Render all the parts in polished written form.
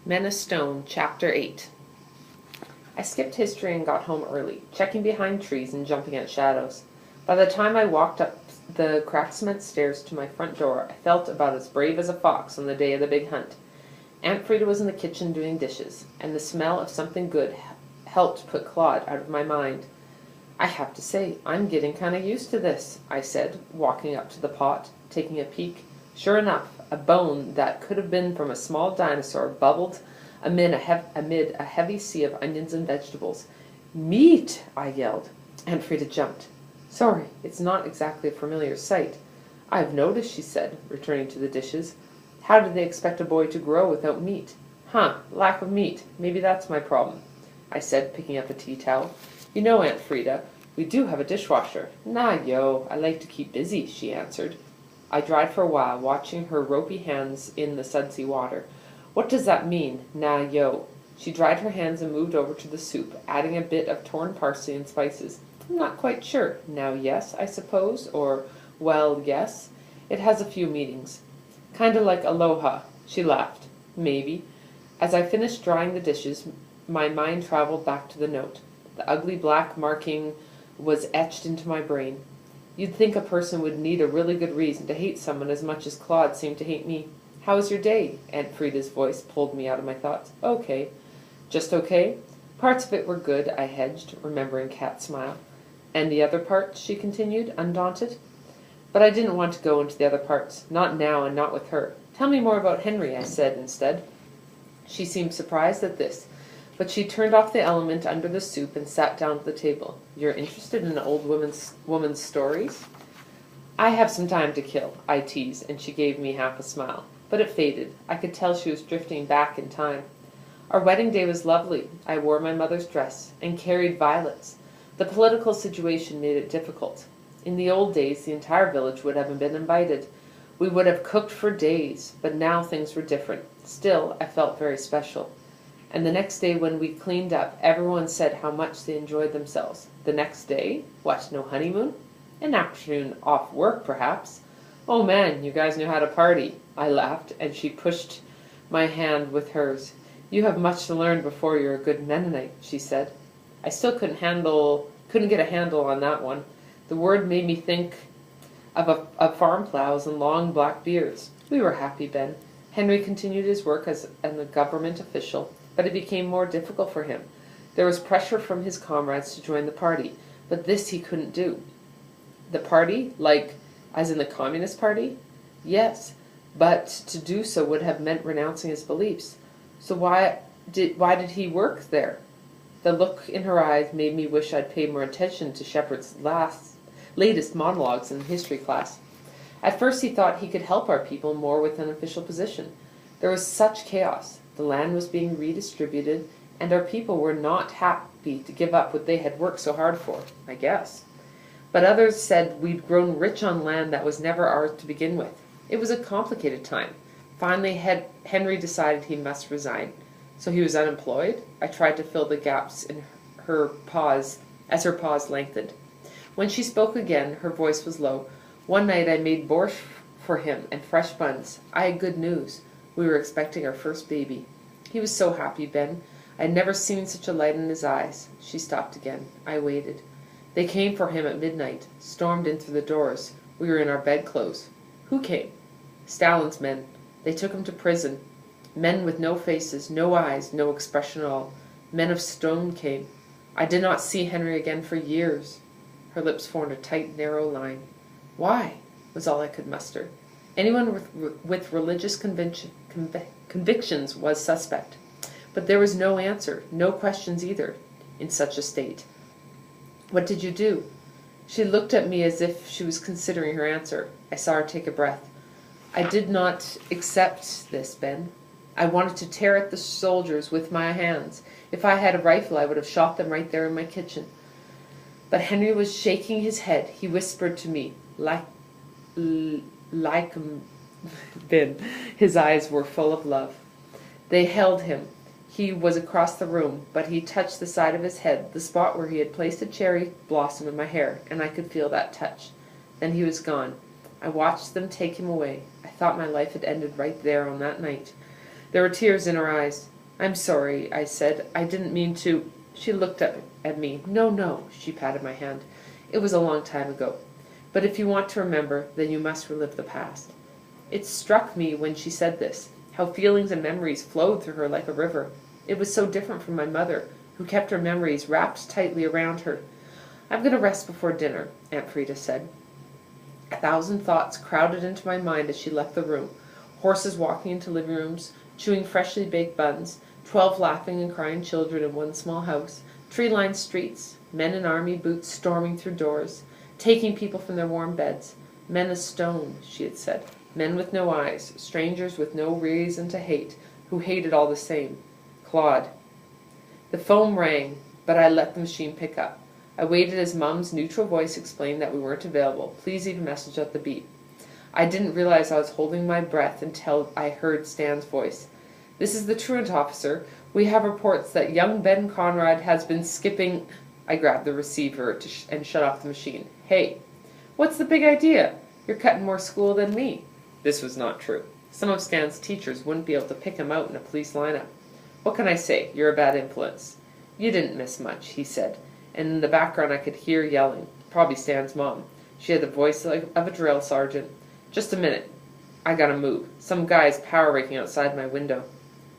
Men of Stone, Chapter 8. I skipped history and got home early, checking behind trees and jumping at shadows. By the time I walked up the cracked cement stairs to my front door, I felt about as brave as a fox on the day of the big hunt. Aunt Frida was in the kitchen doing dishes, and the smell of something good helped put Claude out of my mind. "I have to say, I'm getting kind of used to this," I said, walking up to the pot, taking a peek. Sure enough, a bone that could have been from a small dinosaur bubbled amid a heavy sea of onions and vegetables. "Meat!" I yelled. Aunt Frida jumped. "Sorry, it's not exactly a familiar sight." "I've noticed," she said, returning to the dishes. "How did they expect a boy to grow without meat?" Lack of meat. Maybe that's my problem," I said, picking up a tea towel. "You know, Aunt Frida, we do have a dishwasher." "Nah, yo, I like to keep busy," she answered. I dried for a while, watching her ropey hands in the sudsy water. "What does that mean, nah, yo?" She dried her hands and moved over to the soup, adding a bit of torn parsley and spices. "I'm not quite sure. Now, yes, I suppose, or, well, yes. It has a few meanings. Kinda like aloha." She laughed. "Maybe." As I finished drying the dishes, my mind traveled back to the note. The ugly black marking was etched into my brain. You'd think a person would need a really good reason to hate someone as much as Claude seemed to hate me. "How was your day?" Aunt Frida's voice pulled me out of my thoughts. "Okay." "Just okay?" "Parts of it were good," I hedged, remembering Kat's smile. "And the other parts?" she continued, undaunted. But I didn't want to go into the other parts. Not now, and not with her. "Tell me more about Henry," I said instead. She seemed surprised at this, but she turned off the element under the soup and sat down at the table. "You're interested in an old woman's stories?" "I have some time to kill," I teased, and she gave me half a smile. But it faded. I could tell she was drifting back in time. Our wedding day was lovely. I wore my mother's dress, and carried violets. The political situation made it difficult. In the old days, the entire village would have been invited. We would have cooked for days, but now things were different. Still, I felt very special. And the next day when we cleaned up, everyone said how much they enjoyed themselves. The next day? What, no honeymoon? An afternoon off work, perhaps. "Oh man, you guys knew how to party." I laughed, and she pushed my hand with hers. "You have much to learn before you're a good Mennonite," she said. I still couldn't get a handle on that one. The word made me think of farm plows and long black beards. We were happy, Ben. Henry continued his work as a government official, but it became more difficult for him. There was pressure from his comrades to join the party, but this he couldn't do. The party? Like, as in the Communist Party? Yes, but to do so would have meant renouncing his beliefs. So why did he work there? The look in her eyes made me wish I'd paid more attention to Shepard's latest monologues in history class. At first he thought he could help our people more with an official position. There was such chaos. The land was being redistributed, and our people were not happy to give up what they had worked so hard for, I guess. But others said we'd grown rich on land that was never ours to begin with. It was a complicated time. Finally, Henry decided he must resign. So he was unemployed? I tried to fill the gaps in her pause as her pause lengthened. When she spoke again, her voice was low. "One night I made borscht for him and fresh buns. I had good news. We were expecting our first baby. He was so happy, Ben. I had never seen such a light in his eyes." She stopped again. I waited. "They came for him at midnight, stormed in through the doors. We were in our bedclothes." "Who came?" "Stalin's men. They took him to prison. Men with no faces, no eyes, no expression at all. Men of stone came. I did not see Henry again for years." Her lips formed a tight, narrow line. "Why?" was all I could muster. Anyone with religious convictions was suspect. But there was no answer, no questions either, in such a state. "What did you do?" She looked at me as if she was considering her answer. I saw her take a breath. "I did not accept this, Ben. I wanted to tear at the soldiers with my hands. If I had a rifle, I would have shot them right there in my kitchen." But Henry was shaking his head. He whispered to me, like Ben. His eyes were full of love. They held him. He was across the room, but he touched the side of his head, the spot where he had placed a cherry blossom in my hair, and I could feel that touch. Then he was gone. I watched them take him away. I thought my life had ended right there on that night. There were tears in her eyes. I'm sorry, I said. I didn't mean to. She looked up at me. No, no, she patted my hand. It was a long time ago. But if you want to remember, then you must relive the past. It struck me when she said this, how feelings and memories flowed through her like a river. It was so different from my mother, who kept her memories wrapped tightly around her. I'm going to rest before dinner, Aunt Frida said. 1,000 thoughts crowded into my mind as she left the room. Horses walking into living rooms, chewing freshly baked buns, 12 laughing and crying children in one small house, tree-lined streets, men in army boots storming through doors, taking people from their warm beds. Men of stone, she had said. Men with no eyes, strangers with no reason to hate, who hated all the same. Claude. The phone rang, but I let the machine pick up. I waited as Mum's neutral voice explained that we weren't available. Please leave a message at the beep. I didn't realize I was holding my breath until I heard Stan's voice. This is the truant officer. We have reports that young Ben Conrad has been skipping... I grabbed the receiver and shut off the machine. Hey, what's the big idea? You're cutting more school than me. This was not true. Some of Stan's teachers wouldn't be able to pick him out in a police lineup. What can I say? You're a bad influence. You didn't miss much, he said. And in the background I could hear yelling. Probably Stan's mom. She had the voice of a drill sergeant. Just a minute. I gotta move. Some guy's power raking outside my window.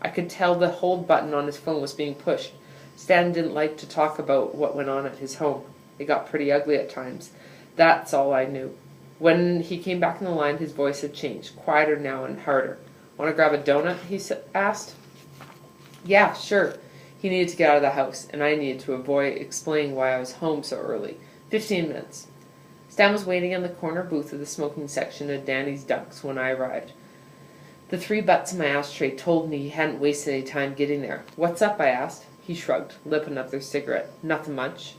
I could tell the hold button on his phone was being pushed. Stan didn't like to talk about what went on at his home. It got pretty ugly at times. That's all I knew. When he came back in the line, his voice had changed. Quieter now and harder. Want to grab a donut? He asked. Yeah, sure. He needed to get out of the house, and I needed to avoid explaining why I was home so early. 15 minutes. Stan was waiting in the corner booth of the smoking section at Danny's Ducks when I arrived. The 3 butts in my ashtray told me he hadn't wasted any time getting there. What's up? I asked. He shrugged, lit another cigarette. Nothing much.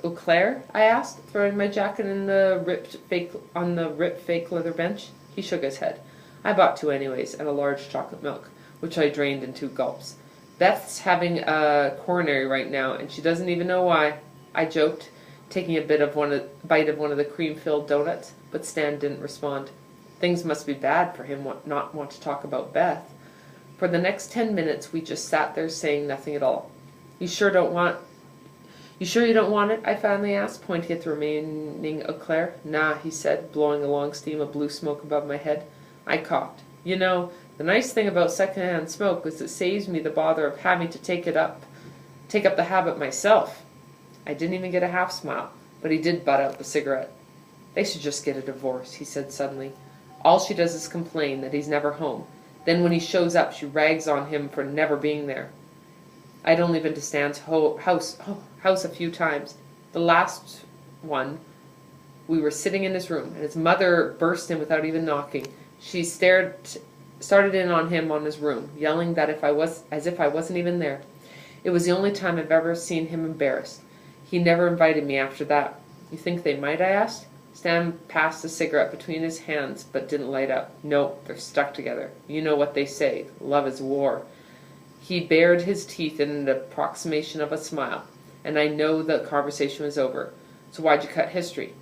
Eau Claire? I asked, throwing my jacket in the ripped fake leather bench. He shook his head. I bought 2 anyways, and a large chocolate milk, which I drained in 2 gulps. Beth's having a coronary right now, and she doesn't even know why. I joked, taking a bite of one of the cream-filled donuts, but Stan didn't respond. Things must be bad for him not want to talk about Beth. For the next 10 minutes, we just sat there saying nothing at all. You sure you don't want it? I finally asked, pointing at the remaining Eau Claire. Nah, he said, blowing a long stream of blue smoke above my head. I coughed. You know, the nice thing about secondhand smoke is it saves me the bother of having to take up the habit myself. I didn't even get a half smile, but he did butt out the cigarette. They should just get a divorce, he said suddenly. All she does is complain that he's never home. Then when he shows up, she rags on him for never being there. I'd only been to Stan's house a few times. The last one, we were sitting in his room, and his mother burst in without even knocking. She started in on him on his room, yelling that as if I wasn't even there. It was the only time I've ever seen him embarrassed. He never invited me after that. You think they might? I asked. Stan passed the cigarette between his hands, but didn't light up. Nope, they're stuck together. You know what they say, love is war. He bared his teeth in the approximation of a smile, and I know the conversation was over. So why'd you cut history?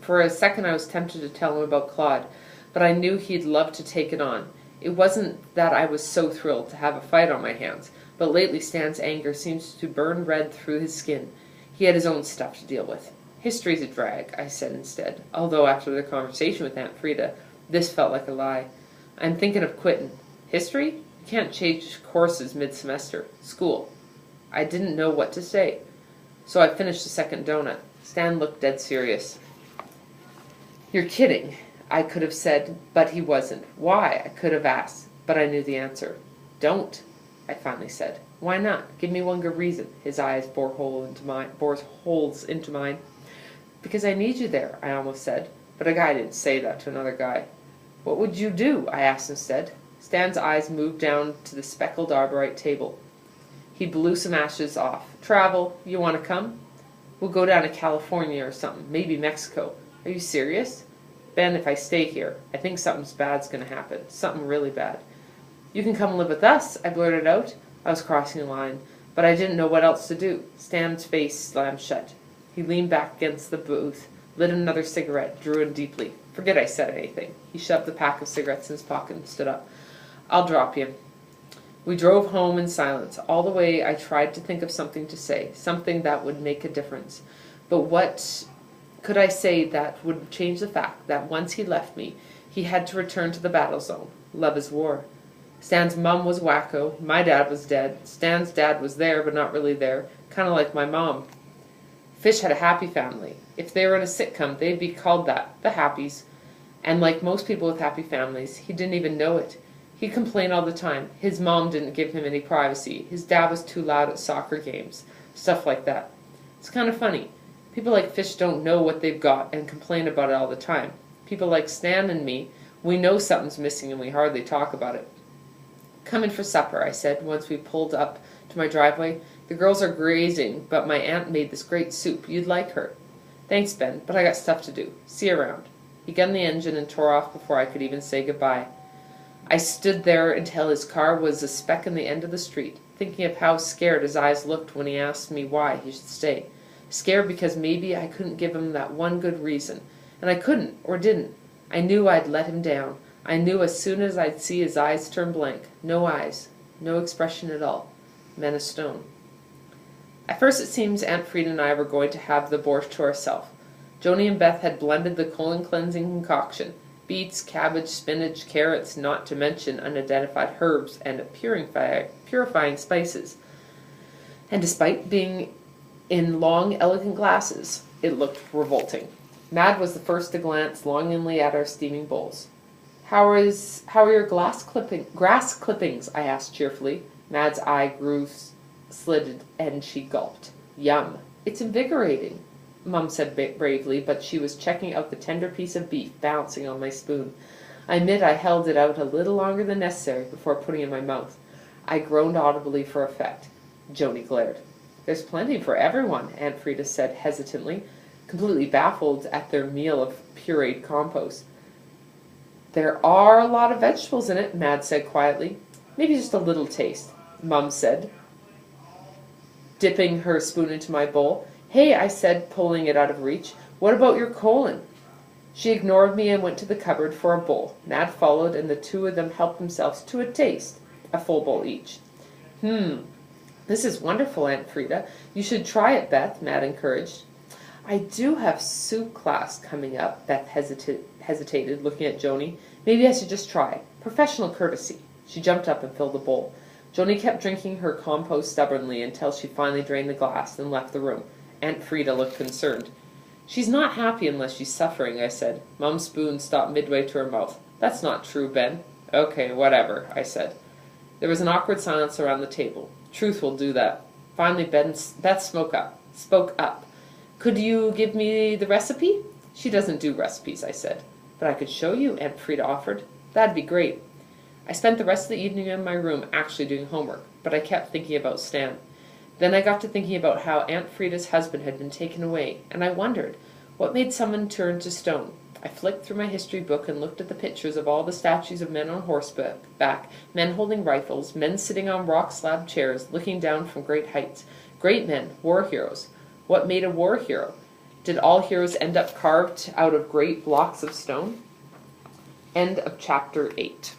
For a second I was tempted to tell him about Claude, but I knew he'd love to take it on. It wasn't that I was so thrilled to have a fight on my hands, but lately Stan's anger seems to burn red through his skin. He had his own stuff to deal with. History's a drag, I said instead, although after the conversation with Aunt Frida, this felt like a lie. I'm thinking of quitting. History? You can't change courses mid-semester. School. I didn't know what to say, so I finished the second donut. Stan looked dead serious. You're kidding, I could have said, but he wasn't. Why? I could have asked, but I knew the answer. Don't, I finally said. Why not? Give me one good reason. His eyes bore holes into mine. Because I need you there, I almost said, but a guy didn't say that to another guy. What would you do? I asked instead. Stan's eyes moved down to the speckled arborite table. He blew some ashes off. Travel. You want to come? We'll go down to California or something. Maybe Mexico. Are you serious? Ben, if I stay here, I think something bad's going to happen. Something really bad. You can come live with us, I blurted out. I was crossing the line, but I didn't know what else to do. Stan's face slammed shut. He leaned back against the booth, lit another cigarette, drew in deeply. Forget I said anything. He shoved the pack of cigarettes in his pocket and stood up. I'll drop you. We drove home in silence. All the way I tried to think of something to say, something that would make a difference. But what could I say that would change the fact that once he left me, he had to return to the battle zone? Love is war. Stan's mum was wacko. My dad was dead. Stan's dad was there, but not really there. Kind of like my mom. Fish had a happy family. If they were in a sitcom, they'd be called that, the Happies. And like most people with happy families, he didn't even know it. He'd complain all the time. His mom didn't give him any privacy. His dad was too loud at soccer games. Stuff like that. It's kind of funny. People like Fish don't know what they've got and complain about it all the time. People like Stan and me, we know something's missing and we hardly talk about it. Come in for supper, I said, once we pulled up to my driveway. The girls are grazing, but my aunt made this great soup. You'd like her. Thanks, Ben, but I got stuff to do. See you around. He gunned the engine and tore off before I could even say goodbye. I stood there until his car was a speck in the end of the street, thinking of how scared his eyes looked when he asked me why he should stay. Scared because maybe I couldn't give him that one good reason. And I couldn't, or didn't. I knew I'd let him down. I knew as soon as I'd see his eyes turn blank. No eyes. No expression at all. Men of stone. At first it seems Aunt Frida and I were going to have the borscht to ourselves. Joni and Beth had blended the colon-cleansing concoction. Beets, cabbage, spinach, carrots, not to mention unidentified herbs and purifying spices. And despite being in long, elegant glasses, it looked revolting. Mad was the first to glance longingly at our steaming bowls. How are your grass clippings? I asked cheerfully. Mad's eye grew slitted, and she gulped. Yum. It's invigorating, Mum said bravely, but she was checking out the tender piece of beef bouncing on my spoon. I admit I held it out a little longer than necessary before putting it in my mouth. I groaned audibly for effect. Joni glared. There's plenty for everyone, Aunt Frida said hesitantly, completely baffled at their meal of pureed compost. There are a lot of vegetables in it, Mad said quietly. Maybe just a little taste, Mum said, dipping her spoon into my bowl. Hey, I said, pulling it out of reach, what about your colon? She ignored me and went to the cupboard for a bowl. Mad followed, and the two of them helped themselves to a taste, a full bowl each. This is wonderful, Aunt Frida. You should try it, Beth, Mad encouraged. I do have soup class coming up, Beth hesitated, looking at Joni. Maybe I should just try. Professional courtesy. She jumped up and filled the bowl. Joni kept drinking her compost stubbornly until she finally drained the glass and left the room. Aunt Frida looked concerned. She's not happy unless she's suffering, I said. Mum's spoon stopped midway to her mouth. That's not true, Ben. Okay, whatever, I said. There was an awkward silence around the table. Truth will do that. Finally, Beth spoke up. Could you give me the recipe? She doesn't do recipes, I said. But I could show you, Aunt Frida offered. That'd be great. I spent the rest of the evening in my room actually doing homework, but I kept thinking about Stan. Then I got to thinking about how Aunt Frida's husband had been taken away, and I wondered, what made someone turn to stone? I flicked through my history book and looked at the pictures of all the statues of men on horseback, men holding rifles, men sitting on rock-slab chairs, looking down from great heights. Great men, war heroes. What made a war hero? Did all heroes end up carved out of great blocks of stone? End of chapter 8.